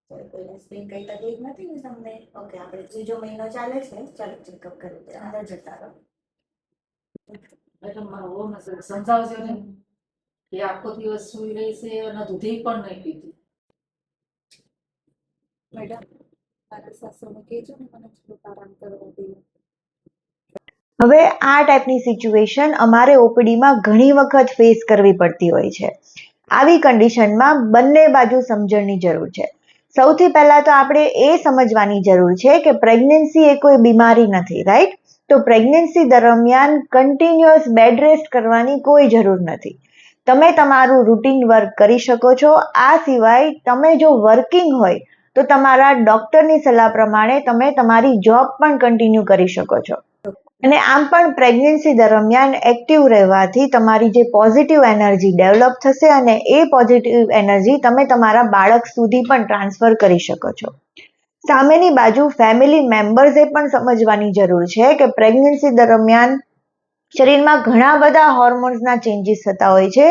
કોઈને સ્ક્રીન કઈ તકલીફ નથી ને તમને? ઓકે, આપણે ત્રીજો મહિનો ચાલે છે, ચાલો ચેકઅપ કરી દે. અંદર જતા રહો. એટલે મારો વહુ ને સમજાવજો ને કે આખો દિવસ સુઈ રહી છે અને દૂધી પણ નહીં પીતી. મેડમ, મારા સાસુને કહેજો ને મને થોડુંક આરામ કરવા દે. હવે આ ટાઈપની સિચ્યુએશન અમારે ઓપીડીમાં ઘણી વખત ફેસ કરવી પડતી હોય છે. આવી કન્ડિશનમાં બંને બાજુ સમજણની જરૂર છે. સૌથી પહેલા તો આપણે એ સમજવાની જરૂર છે કે પ્રેગ્નન્સી એ કોઈ બીમારી નથી, રાઈટ? તો પ્રેગ્નન્સી દરમિયાન કન્ટિન્યુઅસ બેડ રેસ્ટ કરવાની કોઈ જરૂર નથી. તમે તમારું રૂટીન વર્ક કરી શકો છો. આ સિવાય તમે જો વર્કિંગ હોય તો તમારા ડોક્ટરની સલાહ પ્રમાણે તમે તમારી જોબ પણ કન્ટિન્યુ કરી શકો છો. અને આમ પણ પ્રેગ્નન્સી દરમિયાન એક્ટિવ રહેવાથી તમારી જે પોઝિટિવ એનર્જી ડેવલપ થશે અને એ પોઝિટિવ એનર્જી તમે તમારા બાળક સુધી પણ ટ્રાન્સફર કરી શકો છો. સામેની બાજુ ફેમિલી મેમ્બર્સે પણ સમજવાની જરૂર છે કે પ્રેગ્નન્સી દરમિયાન શરીરમાં ઘણા બધા હોર્મોન્સના ચેન્જીસ થતા હોય છે,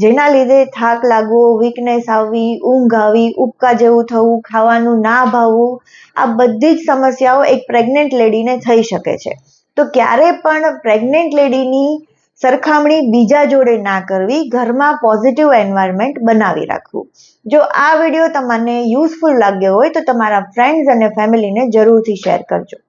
જેના લીધે થાક લાગવો, વીકનેસ આવવી, ઊંઘ આવી, ઉબકા જેવું થવું, ખાવાનું ના ભાવવું, આ બધી જ સમસ્યાઓ એક પ્રેગ્નન્ટ લેડીને થઈ શકે છે. તો ક્યારે પણ પ્રેગ્નન્ટ લેડીની સરખામણી બીજા જોડે ના કરવી, ઘરમાં પોઝિટિવ એન્વાયરમેન્ટ બનાવી રાખવું. જો આ વિડીયો તમને યુઝફુલ લાગ્યો હોય તો તમારા ફ્રેન્ડ્સ અને ફેમિલીને જરૂરથી શેર કરજો.